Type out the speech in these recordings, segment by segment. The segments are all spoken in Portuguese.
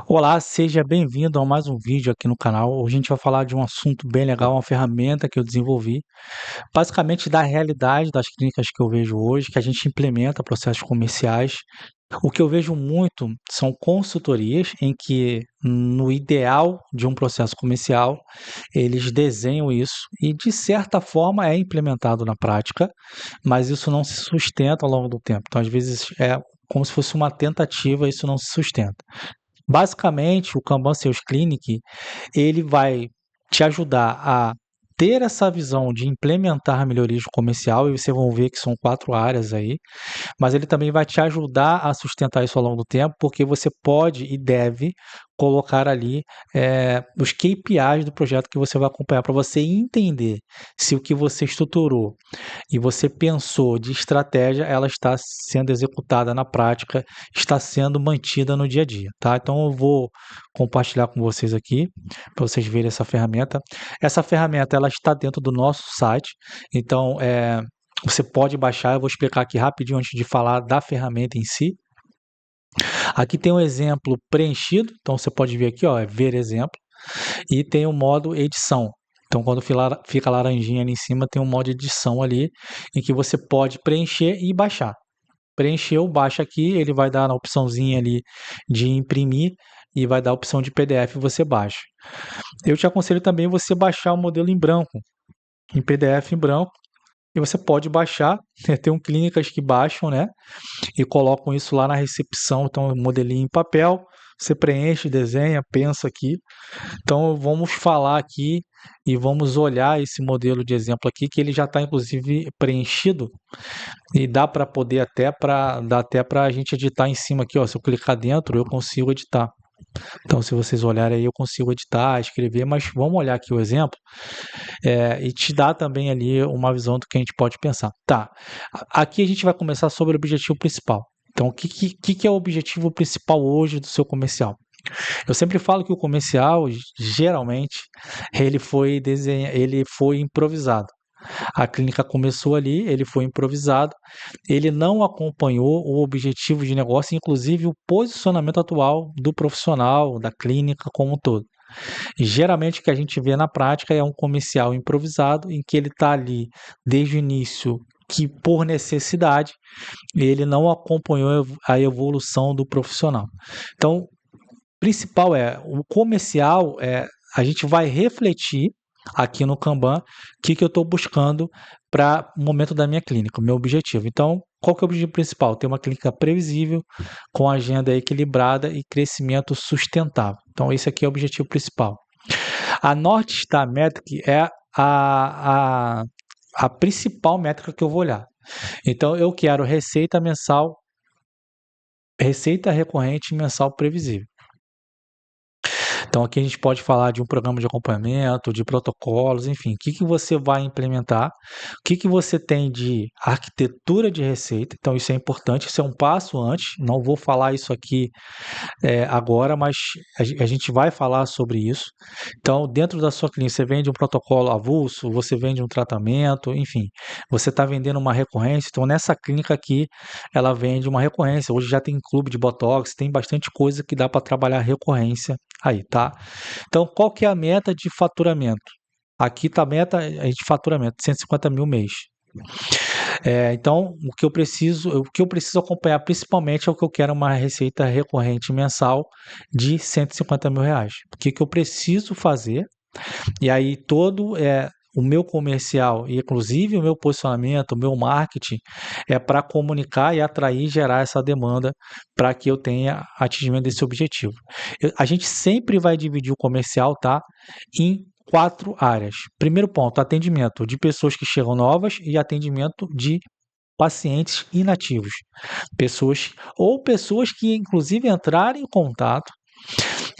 Olá, seja bem-vindo a mais um vídeo aqui no canal. Hoje a gente vai falar de um assunto bem legal, uma ferramenta que eu desenvolvi, basicamente da realidade das clínicas que eu vejo hoje, que a gente implementa processos comerciais. O que eu vejo muito são consultorias em que, no ideal de um processo comercial, eles desenham isso e, de certa forma, é implementado na prática, mas isso não se sustenta ao longo do tempo. Então, às vezes, é como se fosse uma tentativa, isso não se sustenta. Basicamente, o Kanban Sales Clinic, ele vai te ajudar a ter essa visão de implementar melhorias no comercial, e vocês vão ver que são 4 áreas aí, mas ele também vai te ajudar a sustentar isso ao longo do tempo, porque você pode e deve colocar ali os KPIs do projeto que você vai acompanhar, para você entender se o que você estruturou e você pensou de estratégia, ela está sendo executada na prática, está sendo mantida no dia a dia, tá? Então eu vou compartilhar com vocês aqui, para vocês verem essa ferramenta. Essa ferramenta, ela está dentro do nosso site, então você pode baixar. Eu vou explicar aqui rapidinho antes de falar da ferramenta em si. Aqui tem um exemplo preenchido, então você pode ver aqui, ó, ver exemplo, e tem o modo edição. Então, quando fica laranjinha ali em cima, tem um modo edição ali, em que você pode preencher e baixar. Preencheu, baixa aqui, ele vai dar na opçãozinha ali de imprimir e vai dar a opção de PDF, você baixa. Eu te aconselho também você baixar o modelo em branco, em PDF em branco, e você pode baixar, tem um clínicas que baixam, né, e colocam isso lá na recepção, então modelinho em papel, você preenche, desenha, pensa aqui. Então vamos falar aqui e vamos olhar esse modelo de exemplo aqui, que ele já está inclusive preenchido, e dá para poder até para a gente editar em cima aqui, ó. Se eu clicar dentro, eu consigo editar. Então, se vocês olharem aí, eu consigo editar, escrever, mas vamos olhar aqui o exemplo, e te dá também ali uma visão do que a gente pode pensar. Tá, aqui a gente vai começar sobre o objetivo principal. Então, o que é o objetivo principal hoje do seu comercial? Eu sempre falo que o comercial, geralmente, ele foi improvisado. A clínica começou ali, ele foi improvisado, ele não acompanhou o objetivo de negócio, inclusive o posicionamento atual do profissional, da clínica como um todo. E geralmente o que a gente vê na prática é um comercial improvisado, em que ele está ali desde o início, que por necessidade, ele não acompanhou a evolução do profissional. Então, principal o comercial, a gente vai refletir aqui no Kanban o que eu estou buscando para o momento da minha clínica, o meu objetivo. Então, qual que é o objetivo principal? Ter uma clínica previsível, com agenda equilibrada e crescimento sustentável. Então, esse aqui é o objetivo principal. A North Star Metric é a, a principal métrica que eu vou olhar. Então, eu quero receita recorrente mensal previsível. Então, aqui a gente pode falar de um programa de acompanhamento, de protocolos, enfim, o que você vai implementar, o que você tem de arquitetura de receita. Então, isso é importante, isso é um passo antes. Não vou falar isso aqui agora, mas a gente vai falar sobre isso. Então, dentro da sua clínica, você vende um protocolo avulso, você vende um tratamento, enfim, você está vendendo uma recorrência. Então, nessa clínica aqui, ela vende uma recorrência. Hoje já tem clube de Botox, tem bastante coisa que dá para trabalhar recorrência aí, tá? Então, qual que é a meta de faturamento? Aqui está a meta de faturamento, 150 mil mês. Então, o que eu preciso acompanhar principalmente é o que eu quero, uma receita recorrente mensal de 150 mil reais. O que eu preciso fazer? E aí todo o meu comercial, e inclusive o meu posicionamento, o meu marketing, é para comunicar e atrair e gerar essa demanda para que eu tenha atingimento desse objetivo. A gente sempre vai dividir o comercial, tá, em 4 áreas. Primeiro ponto, atendimento de pessoas que chegam novas e atendimento de pacientes inativos, pessoas que inclusive entraram em contato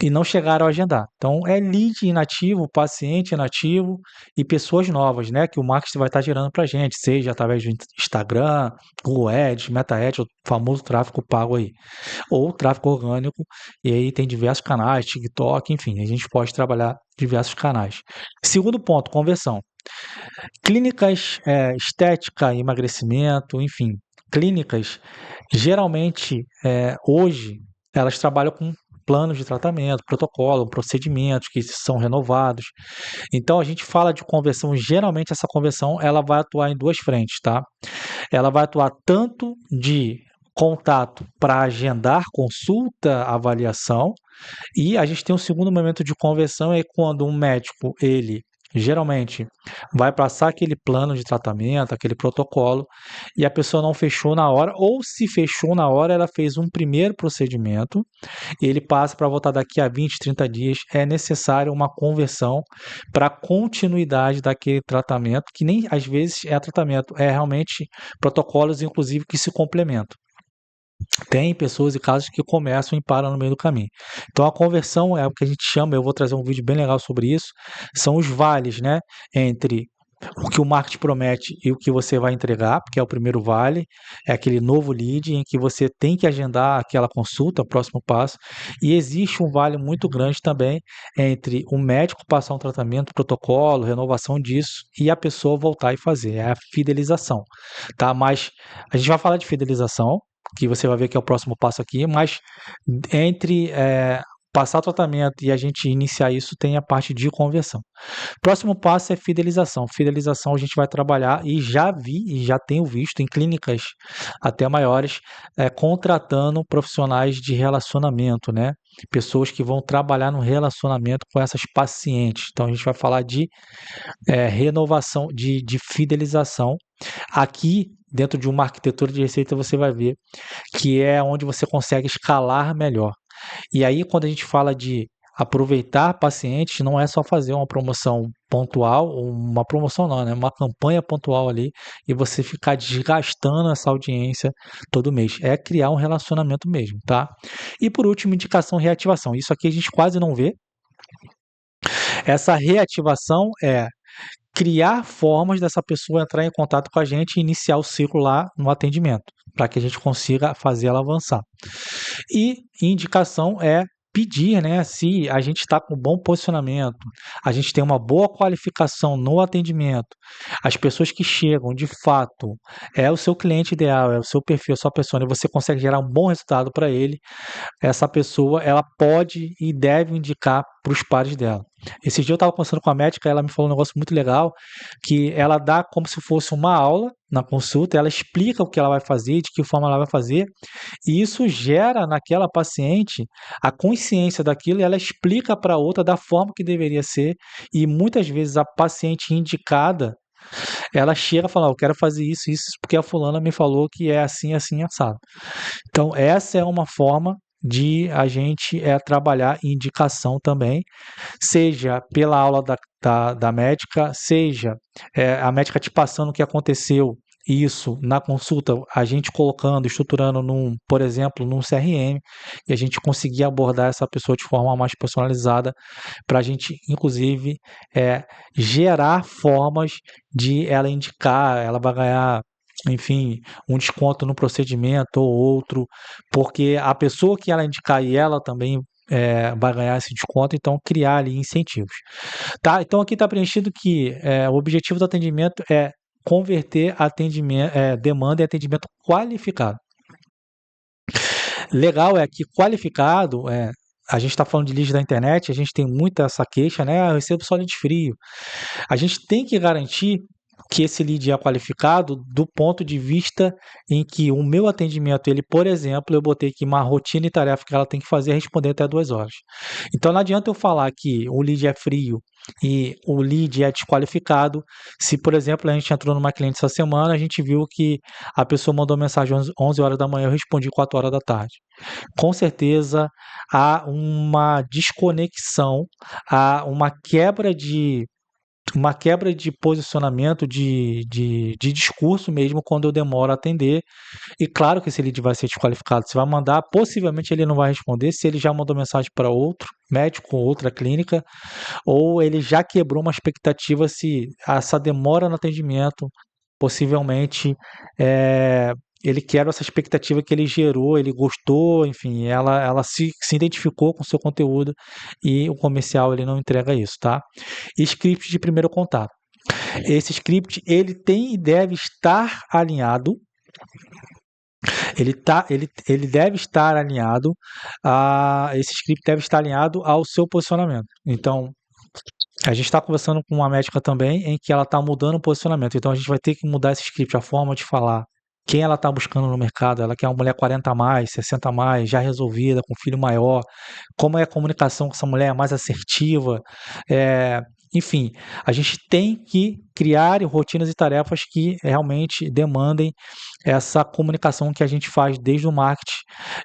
e não chegaram a agendar. Então, é lead inativo, paciente inativo e pessoas novas, né? Que o marketing vai estar gerando para a gente, seja através do Instagram, Google Ads, Meta Ads, o famoso tráfego pago aí, ou tráfego orgânico, e aí tem diversos canais, TikTok, enfim, a gente pode trabalhar diversos canais. Segundo ponto, conversão. Clínicas estética, emagrecimento, enfim, clínicas, geralmente, hoje, elas trabalham com planos de tratamento, protocolo, procedimentos que são renovados. Então a gente fala de conversão, geralmente essa conversão ela vai atuar em duas frentes, tá? Ela vai atuar tanto de contato para agendar consulta, avaliação, e a gente tem um segundo momento de conversão é quando um médico, ele geralmente vai passar aquele plano de tratamento, aquele protocolo, e a pessoa não fechou na hora, ou se fechou na hora, ela fez um primeiro procedimento, e ele passa para voltar daqui a 20, 30 dias, é necessário uma conversão para a continuidade daquele tratamento, que nem às vezes é tratamento, é realmente protocolos, inclusive, que se complementam. Tem pessoas e casos que começam e param no meio do caminho. Então a conversão é o que a gente chama, eu vou trazer um vídeo bem legal sobre isso, são os vales, né, entre o que o marketing promete e o que você vai entregar, porque é o primeiro vale, é aquele novo lead em que você tem que agendar aquela consulta, o próximo passo, e existe um vale muito grande também entre o médico passar um tratamento, protocolo, renovação disso, e a pessoa voltar e fazer, é a fidelização, tá? Mas a gente vai falar de fidelização, que você vai ver que é o próximo passo aqui, mas entre passar o tratamento e a gente iniciar isso, tem a parte de conversão. Próximo passo é fidelização. Fidelização a gente vai trabalhar e já vi e já tenho visto em clínicas até maiores contratando profissionais de relacionamento, né? Pessoas que vão trabalhar no relacionamento com essas pacientes. Então a gente vai falar de renovação, de fidelização. Aqui, dentro de uma arquitetura de receita, você vai ver que é onde você consegue escalar melhor. E aí, quando a gente fala de aproveitar pacientes, não é só fazer uma promoção pontual, uma promoção não, né? Uma campanha pontual ali e você ficar desgastando essa audiência todo mês. É criar um relacionamento mesmo, tá? E por último, indicação e reativação. Isso aqui a gente quase não vê. Essa reativação é criar formas dessa pessoa entrar em contato com a gente e iniciar o ciclo lá no atendimento, para que a gente consiga fazer ela avançar. E indicação é pedir, né, se a gente está com bom posicionamento, a gente tem uma boa qualificação no atendimento, as pessoas que chegam, de fato, é o seu cliente ideal, é o seu perfil, a sua persona, e você consegue gerar um bom resultado para ele, essa pessoa, ela pode e deve indicar para os pares dela. Esse dia eu estava conversando com a médica, ela me falou um negócio muito legal, que ela dá como se fosse uma aula na consulta, ela explica o que ela vai fazer, de que forma ela vai fazer, e isso gera naquela paciente a consciência daquilo e ela explica para a outra da forma que deveria ser, e muitas vezes a paciente indicada, ela chega e fala, eu quero fazer isso, porque a fulana me falou que é assim, assim, assado. Então, essa é uma forma de a gente trabalhar indicação também, seja pela aula da médica, seja a médica te passando o que aconteceu, isso na consulta, a gente colocando, estruturando, por exemplo, num CRM, e a gente conseguir abordar essa pessoa de forma mais personalizada, para a gente, inclusive, gerar formas de ela indicar, ela vai ganhar enfim, um desconto no procedimento ou outro, porque a pessoa que ela indicar e ela também vai ganhar esse desconto, então criar ali incentivos. Tá? Então aqui está preenchido que o objetivo do atendimento é converter atendimento, demanda em atendimento qualificado. Legal é que qualificado a gente está falando de leads da internet, a gente tem muita essa queixa, né? Eu recebo só lead frio. A gente tem que garantir que esse lead é qualificado do ponto de vista em que o meu atendimento, ele, por exemplo, eu botei aqui uma rotina e tarefa que ela tem que fazer é responder até 2 horas. Então não adianta eu falar que o lead é frio e o lead é desqualificado. Se, por exemplo, a gente entrou numa cliente essa semana, a gente viu que a pessoa mandou mensagem às 11 horas da manhã, eu respondi 4 horas da tarde. Com certeza há uma desconexão, há uma quebra de posicionamento, de discurso mesmo, quando eu demoro a atender. E claro que esse lead vai ser desqualificado. Você vai mandar, possivelmente ele não vai responder se ele já mandou mensagem para outro médico ou outra clínica, ou ele já quebrou uma expectativa se essa demora no atendimento, possivelmente ele quebra essa expectativa que ele gerou, ele gostou, enfim, ela se identificou com o seu conteúdo e o comercial ele não entrega isso, tá? Script de primeiro contato. Esse script ele tem e deve estar alinhado Ele deve estar alinhado esse script deve estar alinhado ao seu posicionamento. Então, a gente está conversando com uma médica também em que ela está mudando o posicionamento. Então, a gente vai ter que mudar esse script, a forma de falar. Quem ela está buscando no mercado? Ela quer uma mulher 40 a mais, 60 a mais, já resolvida, com filho maior. Como é a comunicação com essa mulher? É mais assertiva? É, enfim, a gente tem que criar rotinas e tarefas que realmente demandem essa comunicação que a gente faz desde o marketing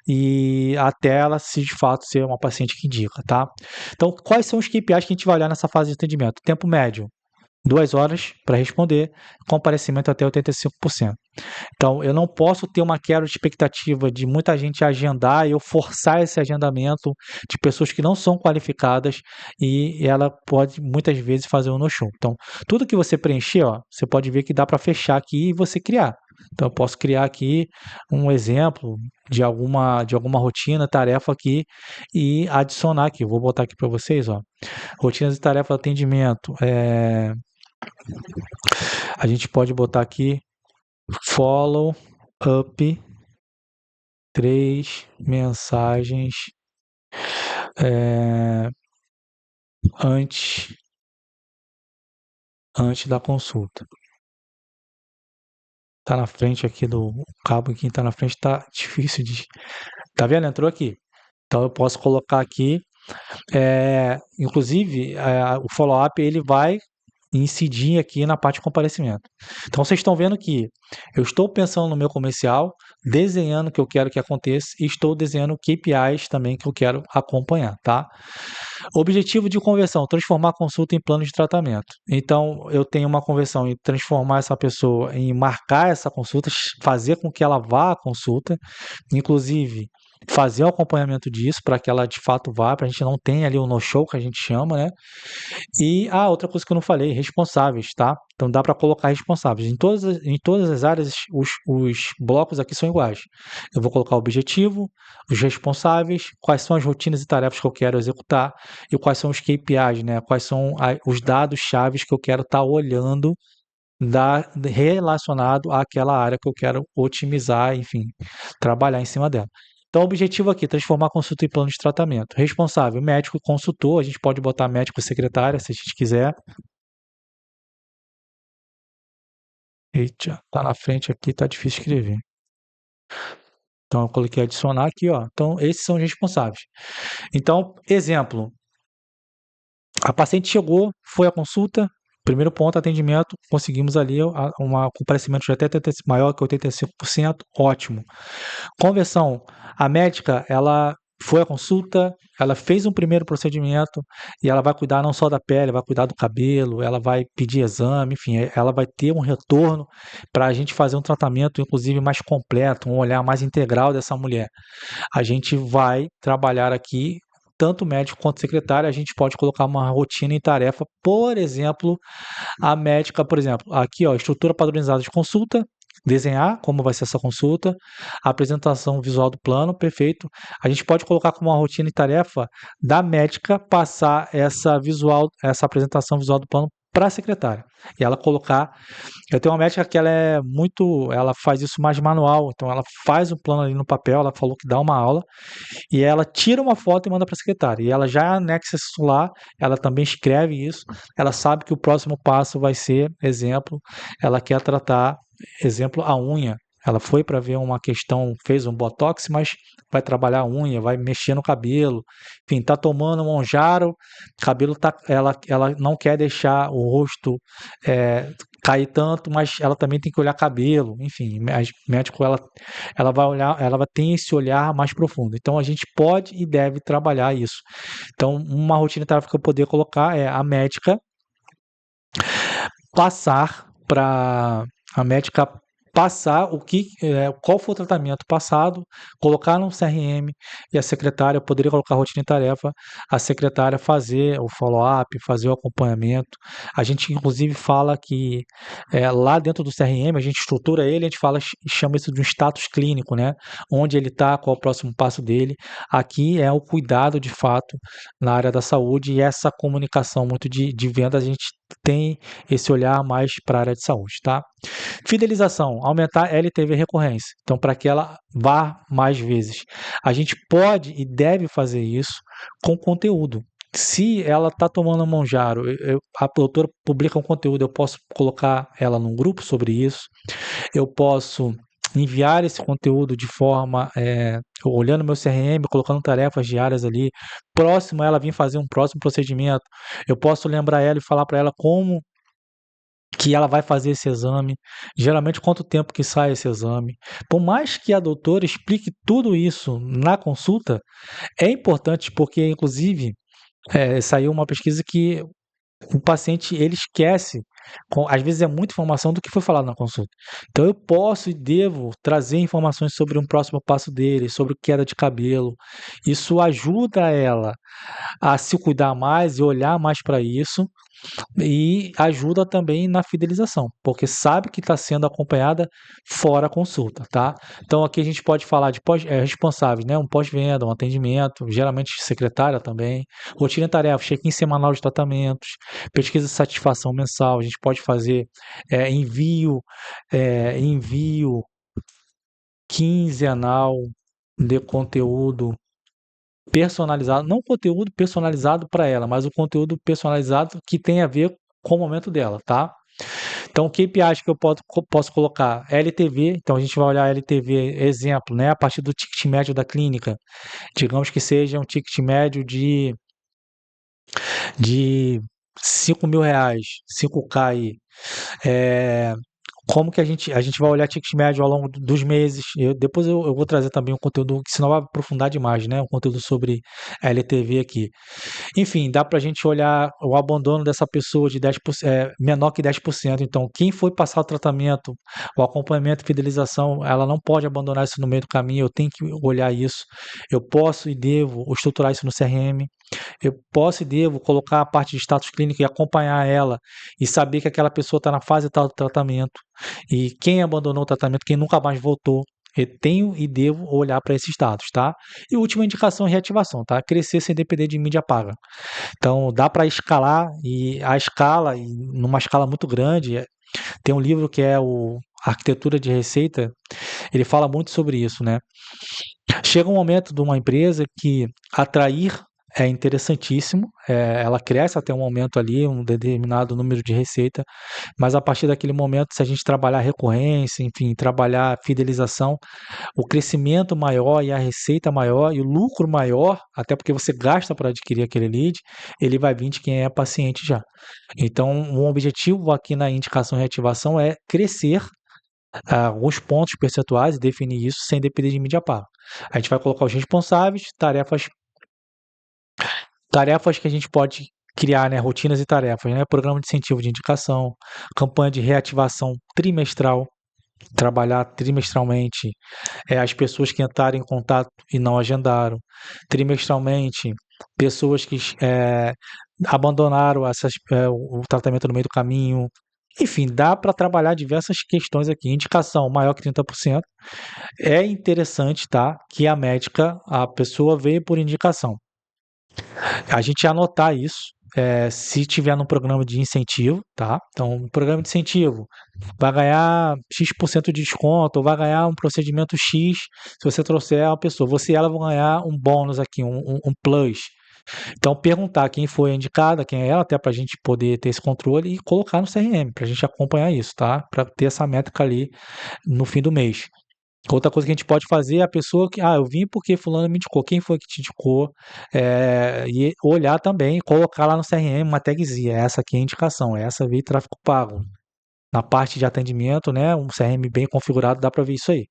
e até ela se de fato ser uma paciente que indica, tá? Então, quais são os KPIs que a gente vai olhar nessa fase de atendimento? Tempo médio, 2 horas para responder, comparecimento até 85%. Então, eu não posso ter uma quebra de expectativa de muita gente agendar e eu forçar esse agendamento de pessoas que não são qualificadas e ela pode muitas vezes fazer um no-show. Então, tudo que você preencher, ó, você pode ver que dá para fechar aqui e você criar. Então, eu posso criar aqui um exemplo de alguma rotina, tarefa aqui e adicionar aqui. Vou botar aqui para vocês, ó. Rotinas e tarefa de atendimento. A gente pode botar aqui follow up 3 mensagens antes, antes da consulta. Tá na frente aqui do cabo, quem tá na frente tá difícil de. Tá vendo? Entrou aqui. Então eu posso colocar aqui. Inclusive, o follow-up ele vai incidir aqui na parte de comparecimento. Então vocês estão vendo que eu estou pensando no meu comercial, desenhando o que eu quero que aconteça e estou desenhando KPIs também que eu quero acompanhar, tá? Objetivo de conversão, transformar a consulta em plano de tratamento. Então, eu tenho uma conversão em transformar essa pessoa, em marcar essa consulta, fazer com que ela vá à consulta, inclusive fazer o acompanhamento disso para que ela de fato vá, para a gente não tenha ali o no-show que a gente chama, né? E outra coisa que eu não falei, responsáveis, tá? Então dá para colocar responsáveis. Em todas as áreas, os blocos aqui são iguais. Eu vou colocar o objetivo, os responsáveis, quais são as rotinas e tarefas que eu quero executar e quais são os KPIs, né? Quais são os dados chaves que eu quero estar olhando relacionado àquela área que eu quero otimizar, enfim, trabalhar em cima dela. Então, o objetivo aqui, transformar a consulta em plano de tratamento. Responsável, médico e consultor, a gente pode botar médico e secretária, se a gente quiser. Eita, tá na frente aqui, tá difícil de escrever. Então, eu coloquei adicionar aqui, ó. Então, esses são os responsáveis. Então, exemplo, a paciente chegou, foi à consulta, primeiro ponto, atendimento, conseguimos ali um comparecimento de até maior que 85%, ótimo. Conversão, a médica, ela foi à consulta, ela fez um primeiro procedimento e ela vai cuidar não só da pele, vai cuidar do cabelo, ela vai pedir exame, enfim, ela vai ter um retorno para a gente fazer um tratamento, inclusive, mais completo, um olhar mais integral dessa mulher. A gente vai trabalhar aqui, tanto médico quanto secretário, a gente pode colocar uma rotina em tarefa, por exemplo, a médica, por exemplo, aqui, ó, estrutura padronizada de consulta, desenhar como vai ser essa consulta, a apresentação visual do plano, perfeito. A gente pode colocar como uma rotina e tarefa da médica passar essa apresentação visual do plano para a secretária. E ela colocar. Eu tenho uma médica que ela faz isso mais manual, então ela faz o plano ali no papel, ela falou que dá uma aula, e ela tira uma foto e manda para a secretária. E ela já anexa isso lá, ela também escreve isso, ela sabe que o próximo passo vai ser, exemplo, ela quer tratar, exemplo, a unha. Ela foi para ver uma questão, fez um botox, mas vai trabalhar a unha, vai mexer no cabelo, enfim, tá tomando um Monjaro, cabelo tá, ela não quer deixar o rosto cair tanto, mas ela também tem que olhar cabelo, enfim, médico ela vai olhar, ela vai ter esse olhar mais profundo. Então a gente pode e deve trabalhar isso. Então, uma rotina de tarefa que eu poderia colocar é a médica passar para a médica passar qual foi o tratamento passado, colocar no CRM e a secretária poderia colocar a rotina de tarefa, a secretária fazer o follow-up, fazer o acompanhamento. A gente inclusive fala que lá dentro do CRM a gente estrutura ele, a gente chama isso de um status clínico, né? Onde ele está, qual é o próximo passo dele. Aqui é o cuidado de fato na área da saúde e essa comunicação muito de venda a gente tem esse olhar mais para a área de saúde, tá? Fidelização, aumentar a LTV recorrência. Então, para que ela vá mais vezes. A gente pode e deve fazer isso com conteúdo. Se ela está tomando Monjaro, a doutora publica um conteúdo, eu posso colocar ela num grupo sobre isso, eu posso enviar esse conteúdo de forma, olhando meu CRM, colocando tarefas diárias ali, próximo a ela vir fazer um próximo procedimento, eu posso lembrar ela e falar para ela como que ela vai fazer esse exame, geralmente quanto tempo que sai esse exame. Por mais que a doutora explique tudo isso na consulta, é importante porque, inclusive, saiu uma pesquisa que o paciente ele esquece, às vezes é muita informação do que foi falado na consulta. Então eu posso e devo trazer informações sobre um próximo passo dele, sobre queda de cabelo. Isso ajuda ela a se cuidar mais e olhar mais para isso e ajuda também na fidelização, porque sabe que está sendo acompanhada fora a consulta, tá? Então aqui a gente pode falar de responsáveis, né? Um pós-venda, um atendimento, geralmente secretária também, rotina de tarefas, check-in semanal de tratamentos, pesquisa de satisfação mensal, a gente pode fazer envio quinzenal de conteúdo personalizado, não conteúdo personalizado para ela, mas o conteúdo personalizado que tem a ver com o momento dela, tá? Então, KPIs que eu posso colocar, LTV, então a gente vai olhar a LTV, exemplo, né, a partir do ticket médio da clínica, digamos que seja um ticket médio de R$ 5.000, 5K aí, é, como que a gente vai olhar ticket médio ao longo dos meses. Depois eu vou trazer também um conteúdo, que senão vai aprofundar demais, né? Um conteúdo sobre LTV aqui. Enfim, dá para a gente olhar o abandono dessa pessoa de 10%, menor que 10%. Então, quem foi passar o tratamento, o acompanhamento e fidelização, ela não pode abandonar isso no meio do caminho. Eu tenho que olhar isso. Eu posso e devo estruturar isso no CRM. Eu posso e devo colocar a parte de status clínico e acompanhar ela e saber que aquela pessoa está na fase tal do tratamento e quem abandonou o tratamento, quem nunca mais voltou. Eu tenho e devo olhar para esses dados, tá? E última indicação, reativação, tá? Crescer sem depender de mídia paga. Então, dá para escalar e a escala, e numa escala muito grande, tem um livro que é o Arquitetura de Receita, ele fala muito sobre isso, né? Chega um momento de uma empresa que atrair é interessantíssimo, ela cresce até um momento ali, um determinado número de receita, mas a partir daquele momento, se a gente trabalhar recorrência, enfim, trabalhar fidelização, o crescimento maior e a receita maior e o lucro maior, até porque você gasta para adquirir aquele lead, ele vai vir de quem é paciente já. Então, um objetivo aqui na indicação e reativação é crescer alguns pontos percentuais e definir isso sem depender de mídia paga. A gente vai colocar os responsáveis, tarefas que a gente pode criar, né, rotinas e tarefas, né, programa de incentivo de indicação, campanha de reativação trimestral, trabalhar trimestralmente, as pessoas que entraram em contato e não agendaram, trimestralmente, pessoas que abandonaram o tratamento no meio do caminho. Enfim, dá para trabalhar diversas questões aqui. Indicação maior que 30%. É interessante, tá? Que a pessoa veio por indicação. A gente anotar isso, se tiver num programa de incentivo, tá? Então, um programa de incentivo vai ganhar X% de desconto, ou vai ganhar um procedimento X se você trouxer a pessoa. Você e ela vão ganhar um bônus aqui, um plus. Então, perguntar quem foi a indicada, quem é ela, até para a gente poder ter esse controle e colocar no CRM, para a gente acompanhar isso, tá? Para ter essa métrica ali no fim do mês. Outra coisa que a gente pode fazer é a pessoa que, eu vim porque fulano me indicou, quem foi que te indicou, e olhar também, colocar lá no CRM uma tagzinha, essa aqui é a indicação, essa veio tráfego pago. Na parte de atendimento, né, um CRM bem configurado, dá para ver isso aí.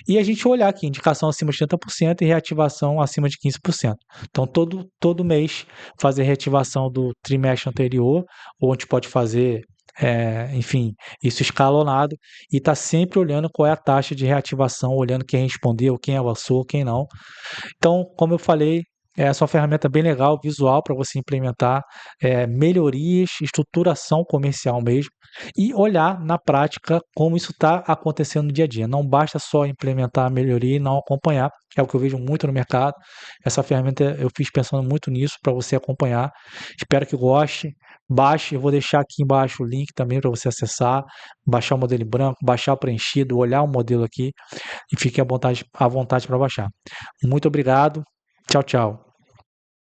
E a gente olhar aqui, indicação acima de 30% e reativação acima de 15%. Então, todo mês, fazer reativação do trimestre anterior, ou a gente pode fazer, enfim, isso escalonado, e tá sempre olhando qual é a taxa de reativação, olhando quem respondeu, quem avançou, quem não. Então, como eu falei, Essa é uma ferramenta bem legal, visual, para você implementar melhorias, estruturação comercial mesmo, e olhar na prática como isso está acontecendo no dia a dia. Não basta só implementar a melhoria e não acompanhar, que é o que eu vejo muito no mercado. Essa ferramenta eu fiz pensando muito nisso para você acompanhar. Espero que goste. Baixe, eu vou deixar aqui embaixo o link também para você acessar, baixar o modelo em branco, baixar o preenchido, olhar o modelo aqui e fique à vontade para baixar. Muito obrigado. Tchau, tchau.